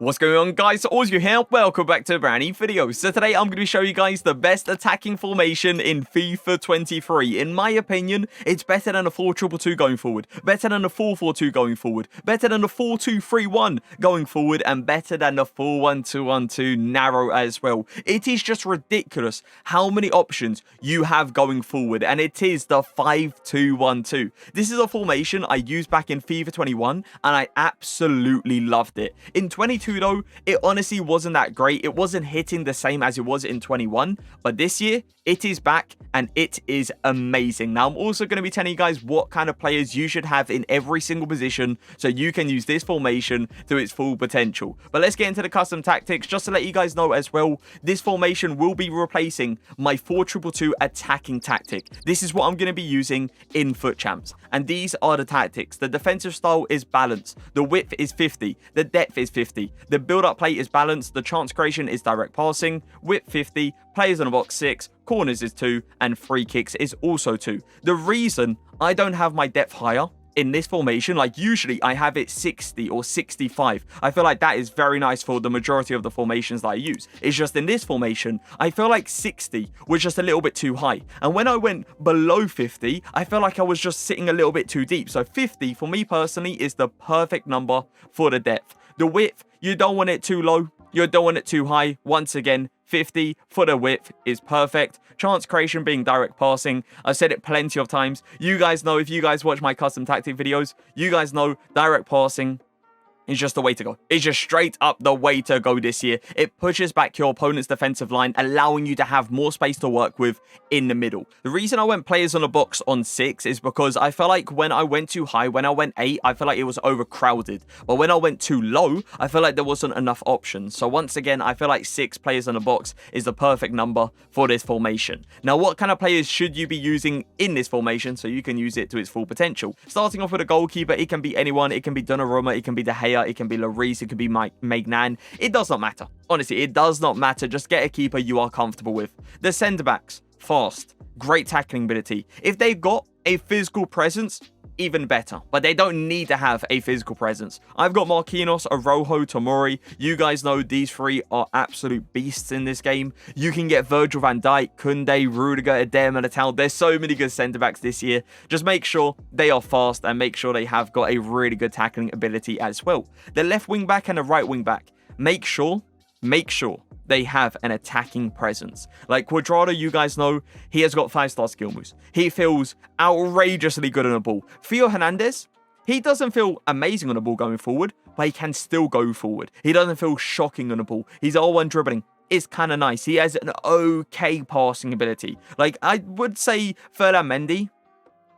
What's going on, guys? Auzio here. Welcome back to a brand new video. So today I'm going to be showing you guys the best attacking formation in FIFA 23. In my opinion, it's better than a 4-2-2 going forward, better than a 4-4-2 going forward, better than a 4-2-3-1 going forward, and better than the 4-1-2-1-2 narrow as well. It is just ridiculous how many options you have going forward, and it is the 5-2-1-2. This is a formation I used back in FIFA 21, and I absolutely loved it. In 22 though, it honestly wasn't that great. It wasn't hitting the same as it was in 21, but this year it is back and it is amazing. Now I'm also going to be telling you guys what kind of players you should have in every single position so you can use this formation to its full potential. But let's get into the custom tactics. Just to let you guys know as well, this formation will be replacing my 4-2-2 attacking tactic. This is what I'm going to be using in FUT Champs, and these are the tactics. The defensive style is balanced, the width is 50, the depth is 50, the build-up play is balanced, the chance creation is direct passing, width 50, players in the box 6, corners is 2, and free kicks is also 2. The reason I don't have my depth higher in this formation, like usually I have it 60 or 65. I feel like that is very nice for the majority of the formations that I use. It's just in this formation, I feel like 60 was just a little bit too high. And when I went below 50, I felt like I was just sitting a little bit too deep. So 50 for me personally is the perfect number for the depth. The width, you don't want it too low, you don't want it too high. Once again, 50 for the width is perfect. Chance creation being direct passing. I've said it plenty of times. You guys know, if you guys watch my custom tactic videos, you guys know direct passing is just the way to go. It's just straight up the way to go this year. It pushes back your opponent's defensive line, allowing you to have more space to work with in the middle. The reason I went players on a box on 6 is because I felt like when I went too high, when I went 8, I felt like it was overcrowded. But when I went too low, I felt like there wasn't enough options. So once again, I feel like 6 players on a box is the perfect number for this formation. Now, what kind of players should you be using in this formation so you can use it to its full potential? Starting off with a goalkeeper, it can be anyone. It can be Donnarumma, it can be De Gea, it can be Lloris, it can be Maignan. It does not matter. Honestly, it does not matter. Just get a keeper you are comfortable with. The centre backs, fast, great tackling ability. If they've got a physical presence, even better, but they don't need to have a physical presence. I've got Marquinhos, Araujo, Tomori. You guys know these three are absolute beasts in this game. You can get Virgil van Dijk, Koundé, Rudiger, Eder Militao. There's so many good centre-backs this year. Just make sure they are fast and make sure they have got a really good tackling ability as well. The left wing-back and the right wing-back, make sure they have an attacking presence. Like Cuadrado, you guys know, he has got 5-star skill moves. He feels outrageously good on the ball. Theo Hernandez, he doesn't feel amazing on the ball going forward, but he can still go forward. He doesn't feel shocking on the ball. He's all-one dribbling. It's kind of nice. He has an okay passing ability. Like, I would say Ferland Mendy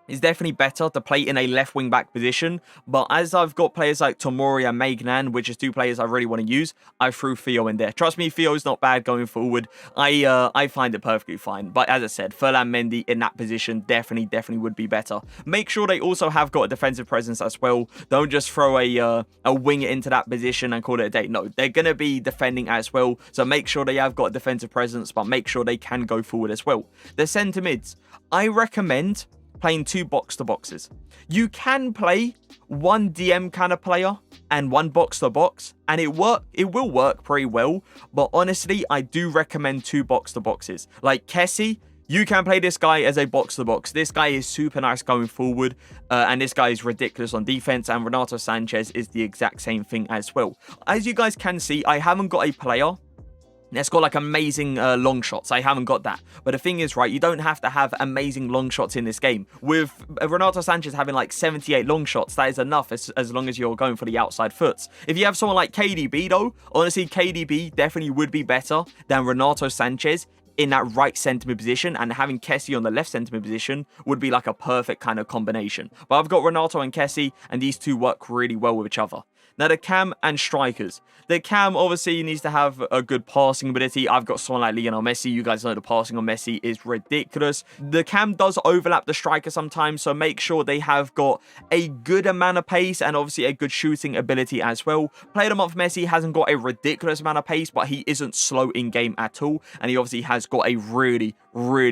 is definitely better to play in a left wing back position, but as I've got players like Tomori and Maignan, which is 2 players I really want to use, I threw Theo in there. Trust me, Theo's not bad going forward. I find it perfectly fine, but as I said, Ferland Mendy in that position definitely would be better. Make sure they also have got a defensive presence as well. Don't just throw a winger into that position and call it a day. No, they're going to be defending as well, so make sure they have got a defensive presence, but make sure they can go forward as well. The centre mids, I recommend playing 2 box-to-boxes. You can play 1 DM kind of player and 1 box-to-box, and it will work pretty well, but honestly, I do recommend 2 box-to-boxes. Like Kessie, you can play this guy as a box-to-box. This guy is super nice going forward, and this guy is ridiculous on defense, and Renato Sanchez is the exact same thing as well. As you guys can see, I haven't got a player that's got like amazing long shots. I haven't got that. But the thing is, right, you don't have to have amazing long shots in this game. With Renato Sanchez having like 78 long shots, that is enough as long as you're going for the outside foots. If you have someone like KDB though, honestly, KDB definitely would be better than Renato Sanchez in that right centre mid position, and having Kessie on the left centre mid position would be like a perfect kind of combination. But I've got Renato and Kessie, and these two work really well with each other. Now, the cam and strikers. The cam obviously needs to have a good passing ability. I've got someone like Lionel Messi. You guys know the passing on Messi is ridiculous. The cam does overlap the striker sometimes, so make sure they have got a good amount of pace and obviously a good shooting ability as well. Player of the Month Messi hasn't got a ridiculous amount of pace, but he isn't slow in game at all, and he obviously has got a really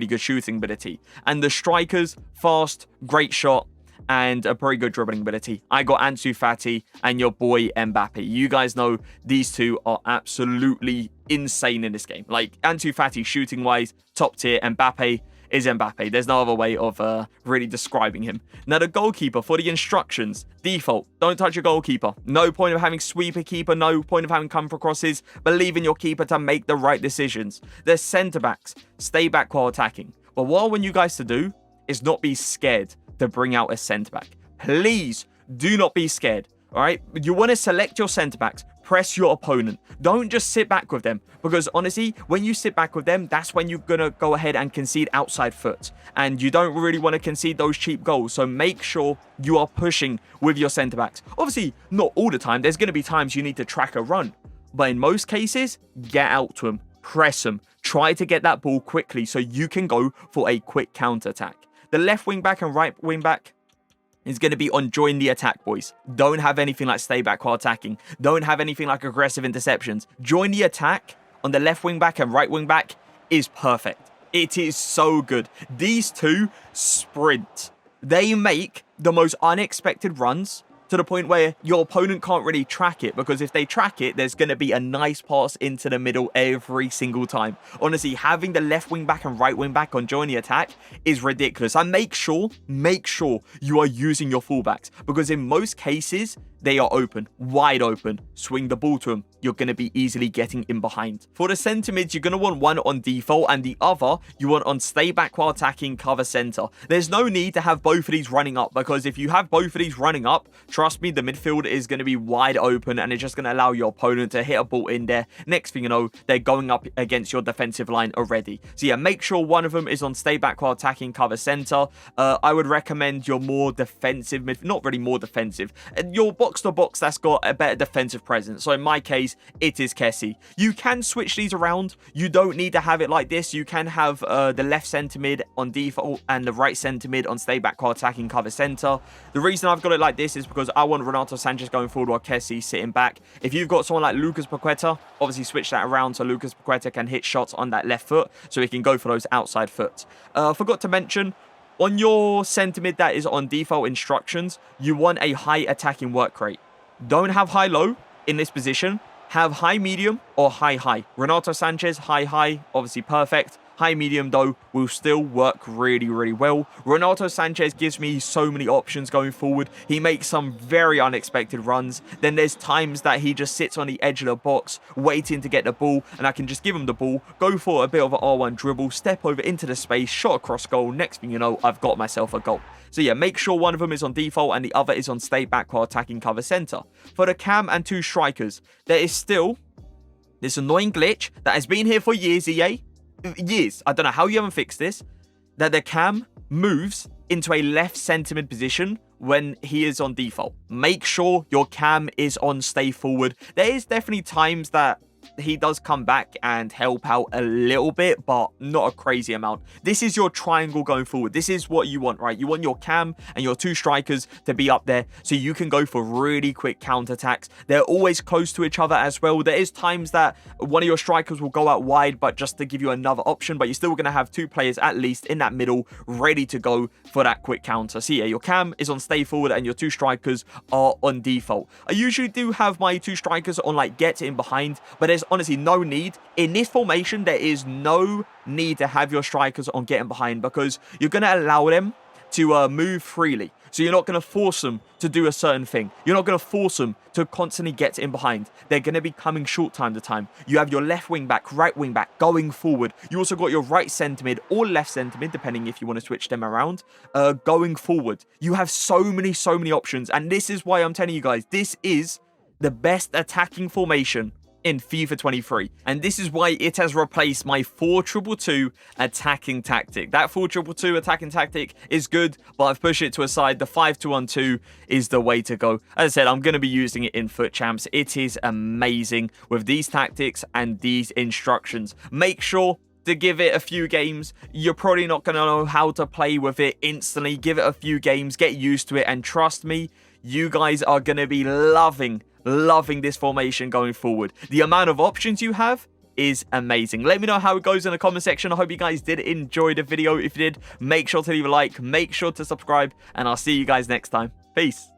good shooting ability. And the strikers, fast, great shot, and a pretty good dribbling ability. I got Ansu Fati and your boy Mbappe. You guys know these two are absolutely insane in this game. Like, Ansu Fati shooting-wise, top tier. Mbappe is Mbappe. There's no other way of really describing him. Now, the goalkeeper, for the instructions, default, don't touch your goalkeeper. No point of having sweeper keeper, no point of having come for crosses. Believe in your keeper to make the right decisions. The centre-backs, stay back while attacking. But what I want you guys to do is not be scared to bring out a centre-back. Please do not be scared, all right? You want to select your centre-backs, press your opponent. Don't just sit back with them, because honestly, when you sit back with them, that's when you're going to go ahead and concede outside foot. And you don't really want to concede those cheap goals. So make sure you are pushing with your centre-backs. Obviously, not all the time. There's going to be times you need to track a run. But in most cases, get out to them, press them, try to get that ball quickly so you can go for a quick counter-attack. The left wing-back and right wing-back is going to be on join the attack, boys. Don't have anything like stay back while attacking. Don't have anything like aggressive interceptions. Join the attack on the left wing back and right wing back is perfect. It is so good. These two sprint. They make the most unexpected runs to the point where your opponent can't really track it, because if they track it, there's going to be a nice pass into the middle every single time. Honestly, having the left wing back and right wing back on join the attack is ridiculous. And make sure you are using your fullbacks, because in most cases, they are open, wide open. Swing the ball to them. You're going to be easily getting in behind. For the centre mids, you're going to want one on default and the other you want on stay back while attacking, cover centre. There's no need to have both of these running up, because if you have both of these running up, trust me, the midfield is going to be wide open and it's just going to allow your opponent to hit a ball in there. Next thing you know, they're going up against your defensive line already. So yeah, make sure one of them is on stay back while attacking, cover centre. I would recommend your more defensive mid, not really more defensive, your box to box that's got a better defensive presence. So in my case, it is Kessie. You can switch these around. You don't need to have it like this. You can have the left centre mid on default and the right centre mid on stay back while attacking, cover centre. The reason I've got it like this is because I want Renato Sanchez going forward while Kessie sitting back. If you've got someone like Lucas Paqueta, obviously switch that around so Lucas Paqueta can hit shots on that left foot, so he can go for those outside foot. Forgot to mention, on your centre mid that is on default instructions, you want a high attacking work rate. Don't have high-low in this position. Have high-medium or high-high. Renato Sanchez, high-high, obviously perfect. High-medium, though, will still work really, really well. Renato Sanchez gives me so many options going forward. He makes some very unexpected runs. Then there's times that he just sits on the edge of the box, waiting to get the ball, and I can just give him the ball, go for a bit of an R1 dribble, step over into the space, shot across goal. Next thing you know, I've got myself a goal. So yeah, make sure one of them is on default and the other is on stay back while attacking, cover centre. For the cam and two strikers, there is still this annoying glitch that has been here for years, EA. Years. I don't know how you haven't fixed this. That the cam moves into a left centre mid position when he is on default. Make sure your cam is on stay forward. There is definitely times that he does come back and help out a little bit, but not a crazy amount. This is your triangle going forward. This is what you want, right? You want your cam and your two strikers to be up there so you can go for really quick counterattacks. They're always close to each other as well. There is times that one of your strikers will go out wide, but just to give you another option, but you're still going to have two players at least in that middle ready to go for that quick counter. So yeah, your cam is on stay forward and your two strikers are on default. I usually do have my two strikers on like get in behind, but there's honestly no need. In this formation, there is no need to have your strikers on getting behind because you're going to allow them to move freely. So you're not going to force them to do a certain thing. You're not going to force them to constantly get in behind. They're going to be coming short time to time. You have your left wing back, right wing back going forward. You also got your right centre mid or left centre mid, depending if you want to switch them around, going forward. You have so many options. And this is why I'm telling you guys, this is the best attacking formation in FIFA 23, and this is why it has replaced my 4-2-2 attacking tactic. That 4-2-2 attacking tactic is good, but I've pushed it to a side. The 5-2-1-2 is the way to go. As I said, I'm going to be using it in Foot Champs. It is amazing with these tactics and these instructions. Make sure to give it a few games. You're probably not going to know how to play with it instantly. Give it a few games, get used to it, and trust me, you guys are going to be loving this formation going forward. The amount of options you have is amazing. Let me know how it goes in the comment section. I hope you guys did enjoy the video. If you did, make sure to leave a like, make sure to subscribe, and I'll see you guys next time. Peace.